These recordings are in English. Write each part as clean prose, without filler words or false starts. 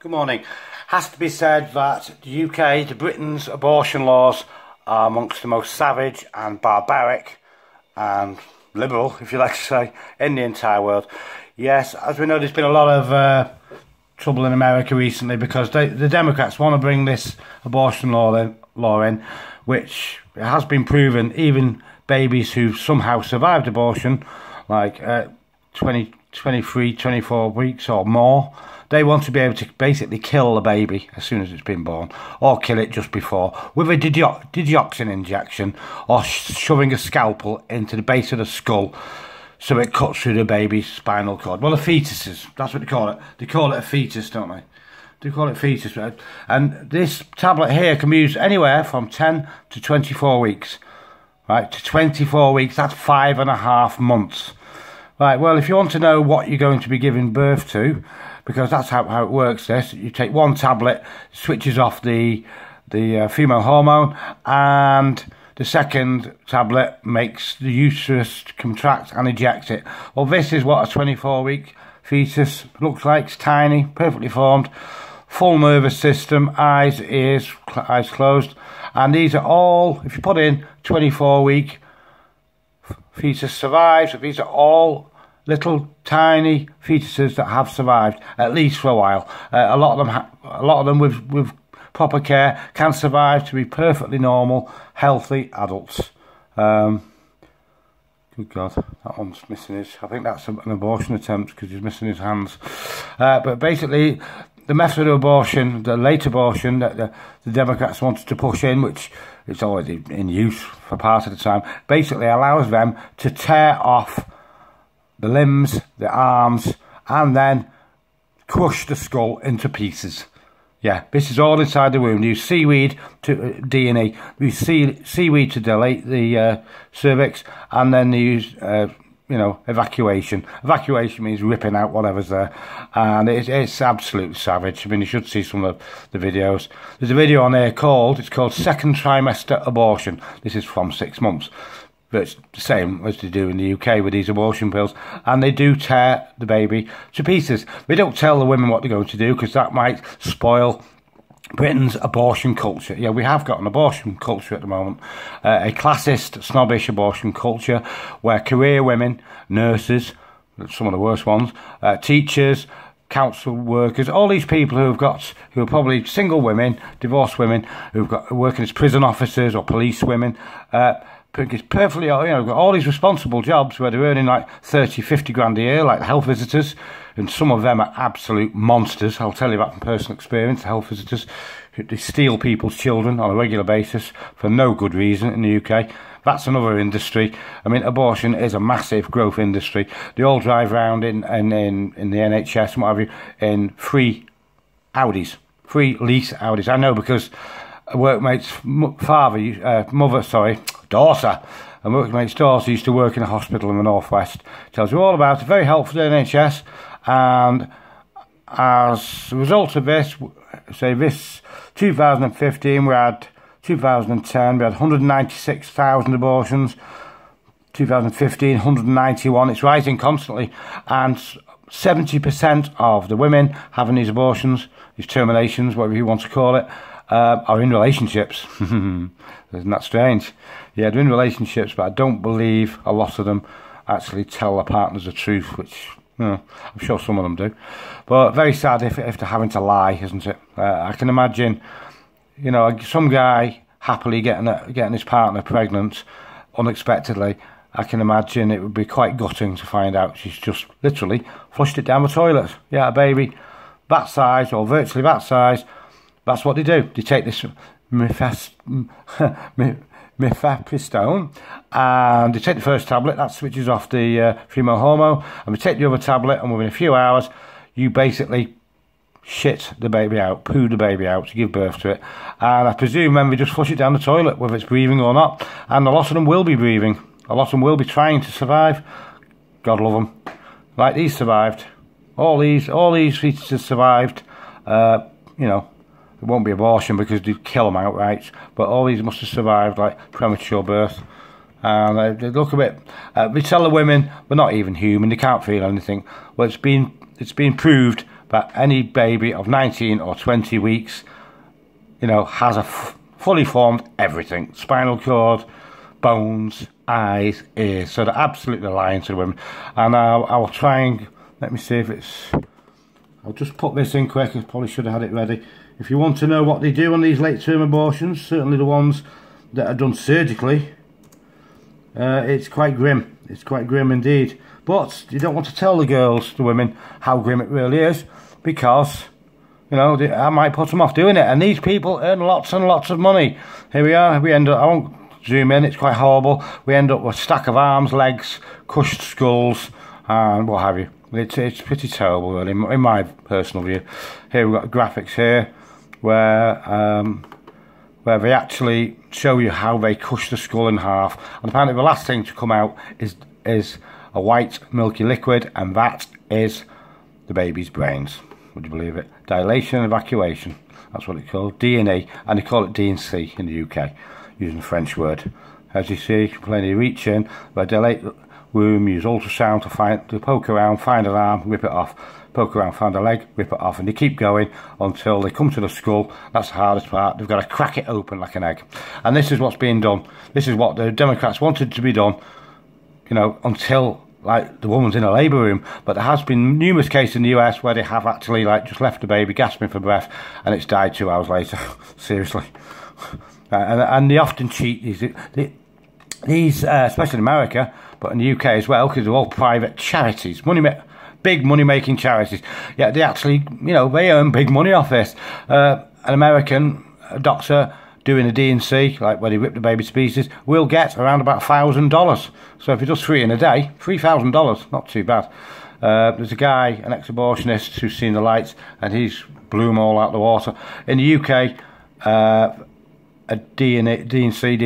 Good morning. Has to be said that the UK, the Britain's abortion laws are amongst the most savage and barbaric and liberal, if you like to say, in the entire world. Yes, as we know, there's been a lot of trouble in America recently because the Democrats want to bring this abortion law in, which has been proven even babies who somehow survived abortion, like 23, 24 weeks or more, they want to be able to basically kill the baby as soon as it's been born, or kill it just before with a digoxin injection, or shoving a scalpel into the base of the skull so it cuts through the baby's spinal cord. Well, the fetuses, that's what they call it. They call it a fetus, don't they? They call it fetus, right? And this tablet here can be used anywhere from 10 to 24 weeks. Right, to 24 weeks, that's 5.5 months. Right, well, if you want to know what you're going to be giving birth to, because that's how it works, this, you take one tablet, switches off the female hormone, and the second tablet makes the uterus contract and eject it. Well, this is what a 24-week fetus looks like. It's tiny, perfectly formed, full nervous system, eyes, ears, eyes closed. And these are all, if you put in 24-week fetus survives, these are all little tiny fetuses that have survived at least for a while. A lot of them with proper care can survive to be perfectly normal, healthy adults. Good God, that one's missing his. I think that's an abortion attempt because he's missing his hands. But basically, the method of abortion, the late abortion that the Democrats wanted to push in, which is already in use for part of the time, basically allows them to tear off the limbs, the arms, and then crush the skull into pieces. Yeah, this is all inside the womb. They use seaweed to D&E. They use seaweed to dilate the cervix, and then they use evacuation. Evacuation means ripping out whatever's there, and it's absolutely savage. I mean, you should see some of the videos. There's a video on there it's called Second Trimester Abortion. This is from 6 months. But it's the same as they do in the UK with these abortion pills, and they do tear the baby to pieces. They don't tell the women what they're going to do because that might spoil Britain's abortion culture. Yeah, we have got an abortion culture at the moment, a classist, snobbish abortion culture where career women, nurses, some of the worst ones, teachers, council workers, all these people who are probably single women, divorced women, who've got working as prison officers or police women, it's perfectly, got all these responsible jobs where they're earning like 30, 50 grand a year, like the health visitors, and some of them are absolute monsters. I'll tell you that from personal experience. The health visitors, they steal people's children on a regular basis for no good reason in the UK. That's another industry. I mean, abortion is a massive growth industry. They all drive around in the NHS and what have you in free Audis, free lease Audis. I know because a workmate's daughter. A workmate's daughter used to work in a hospital in the northwest. Tells you all about it. Very helpful to the NHS. And as a result of this, say this 2015, 2010, we had 196,000 abortions. 2015, 191. It's rising constantly, and 70% of the women having these abortions, these terminations, whatever you want to call it, are in relationships. Isn't that strange? Yeah, they're in relationships, but I don't believe a lot of them actually tell their partners the truth, which, I'm sure some of them do. But very sad if they're having to lie, isn't it? I can imagine, some guy happily getting his partner pregnant unexpectedly. I can imagine it would be quite gutting to find out she's just literally flushed it down the toilet. Yeah, a baby that size, or virtually that size. That's what they do. They take this Mifepristone, and they take the first tablet, that switches off the female hormone, and we take the other tablet, and within a few hours, you basically shit the baby out, poo the baby out to give birth to it. And I presume then we just flush it down the toilet, whether it's breathing or not. And a lot of them will be breathing. A lot of them will be trying to survive. God love them. Like these survived. All these fetuses survived. It won't be abortion because they'd kill them outright, but all these must have survived like premature birth. And they look a bit. They tell the women they're not even human; they can't feel anything. Well, it's been proved that any baby of 19 or 20 weeks, you know, has a fully formed everything. Spinal cord, bones, eyes, ears. So they're absolutely lying to the women. And I'll try and, let me see if it's, I'll just put this in quick. I probably should have had it ready. If you want to know what they do on these late term abortions, certainly the ones that are done surgically, it's quite grim. It's quite grim indeed. But you don't want to tell the girls, the women, how grim it really is, because, you know, I might put them off doing it. And these people earn lots and lots of money. Here we are. We end up, I won't zoom in, it's quite horrible. We end up with a stack of arms, legs, crushed skulls, and what have you. It's pretty terrible, really, in my personal view. Here we've got graphics here where they actually show you how they crush the skull in half. And apparently the last thing to come out is a white milky liquid, and that is the baby's brains. Would you believe it? Dilation and evacuation. That's what it's called. D&E, and they call it D&C in the UK, using the French word. As you see, plenty of reach in. They dilate the womb, use ultrasound to poke around, find an arm, rip it off. Poke around, find a leg, rip it off, and they keep going until they come to the skull. That's the hardest part. They've got to crack it open like an egg. And this is what's being done. This is what the Democrats wanted to be done, you know, until, like, the woman's in a labour room. But there has been numerous cases in the US where they have actually, like, just left the baby gasping for breath, and it's died 2 hours later. Seriously. And they often cheat these especially in America, but in the UK as well, because they're all private charities, big money-making charities. Yeah, they actually, you know, they earn big money off this. An American doctor doing a D&C, like where they rip the baby to pieces, will get around about $1,000. So if he does 3 in a day, $3,000, not too bad. There's a guy, an ex-abortionist, who's seen the lights, and he's blew them all out of the water. In the UK, a D&C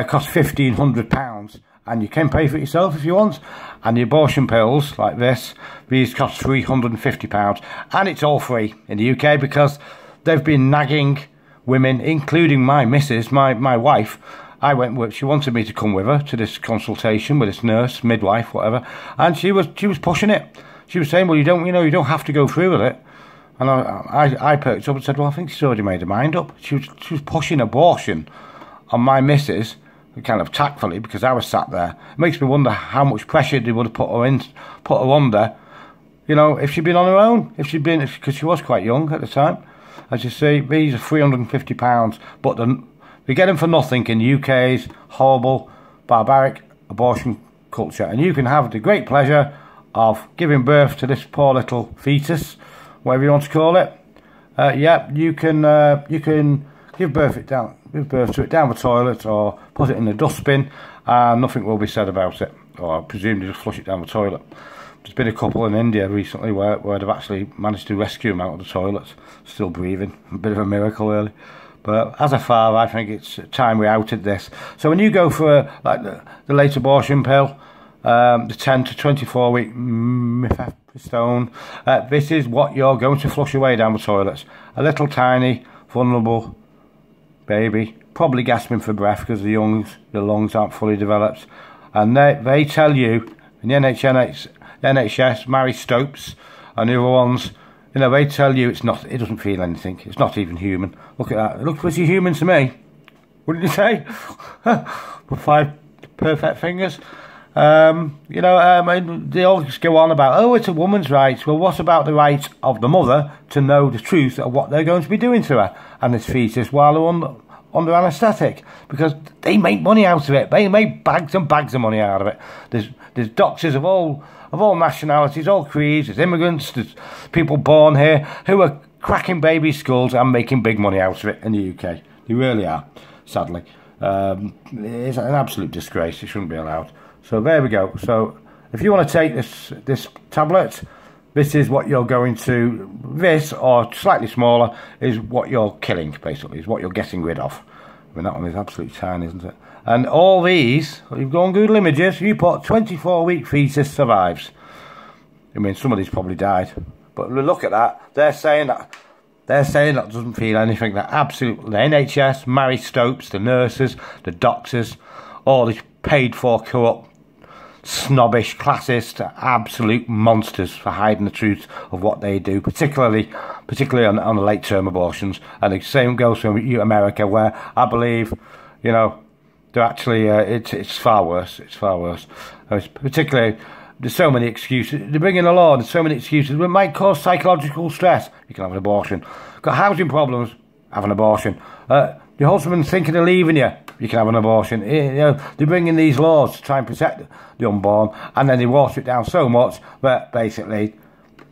costs £1,500. And you can pay for it yourself if you want. And the abortion pills like this, these cost £350, and it's all free in the UK because they've been nagging women, including my missus, my wife. I went with, she wanted me to come with her to this consultation with this nurse, midwife, whatever, and she was pushing it. She was saying, well, you don't have to go through with it. And I perked up and said, well, I think she's already made her mind up. She was pushing abortion on my missus, kind of tactfully, because I was sat there. It makes me wonder how much pressure they would have put her under, you know, if she'd been on her own, because she was quite young at the time. As you see, these are £350, but they get them for nothing in the UK's horrible, barbaric abortion culture. And you can have the great pleasure of giving birth to this poor little fetus, whatever you want to call it. Yeah, you can give birth to it down the toilet or put it in the dustbin, and nothing will be said about it. Or I presume they just flush it down the toilet. There's been a couple in India recently where they've actually managed to rescue them out of the toilets, still breathing. A bit of a miracle, really. But as a father, I think it's time we outed this. So when you go for like the late abortion pill, the 10 to 24 week Mifepristone, this is what you're going to flush away down the toilets. A little tiny, vulnerable baby, probably gasping for breath because the lungs aren't fully developed. And they tell you, in the NHS, Mary Stopes and the other ones, you know, they tell you it doesn't feel anything. It's not even human. Look at that. It looks pretty human to me. Wouldn't you say? With 5 perfect fingers. You know, they all just go on about, oh, it's a woman's right. Well, what about the right of the mother to know the truth of what they're going to be doing to her and this fetus while they're under anaesthetic? Because they make money out of it. They make bags and bags of money out of it. There's doctors of all nationalities, all creeds. There's immigrants. There's people born here who are cracking baby skulls and making big money out of it in the UK. They really are, sadly. It's an absolute disgrace. It shouldn't be allowed. So there we go. So if you want to take this tablet, this is what you're going to, this or slightly smaller is what you're killing, basically, is what you're getting rid of. I mean, that one is absolutely tiny, isn't it? And all these, you've gone Google Images, you put 24-week fetus survives. I mean, some of these probably died. But look at that. They're saying that doesn't feel anything. That absolutely, the NHS, Mary Stopes, the nurses, the doctors, all these paid for corrupt snobbish, classist, absolute monsters for hiding the truth of what they do, particularly on the late-term abortions. And the same goes for America, where I believe, you know, they're actually it's far worse. It's far worse. Particularly, there's so many excuses. They bring in a law, there's so many excuses. It might cause psychological stress. You can have an abortion. Got housing problems. Have an abortion. Your husband's thinking of leaving you. You can have an abortion. You know, they bring in these laws to try and protect the unborn, and then they water it down so much that basically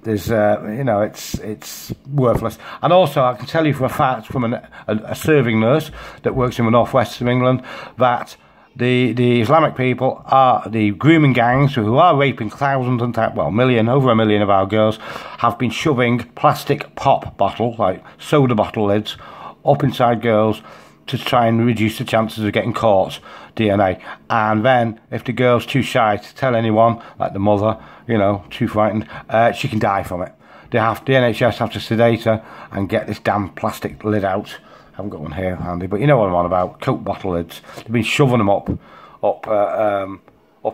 there's, you know, it's worthless. And also, I can tell you for a fact from a serving nurse that works in the northwest of England that the Islamic people are the grooming gangs who are raping thousands and over a million of our girls, have been shoving plastic pop bottles, like soda bottle lids, up inside girls to try and reduce the chances of getting caught DNA. And then if the girl's too shy to tell anyone, like the mother, you know, too frightened, she can die from it. The NHS have to sedate her and get this damn plastic lid out. I haven't got one here handy, but you know what I'm on about. Coke bottle lids. They've been shoving them up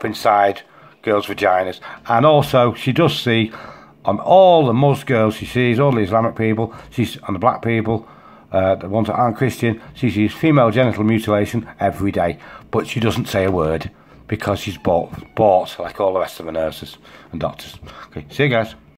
inside girls' vaginas. And also, she does see on all the Mus girls she sees, all the Islamic people, she's on the black people, the ones that aren't Christian, she sees female genital mutilation every day, but she doesn't say a word because she's bought like all the rest of the nurses and doctors. Okay, see you guys.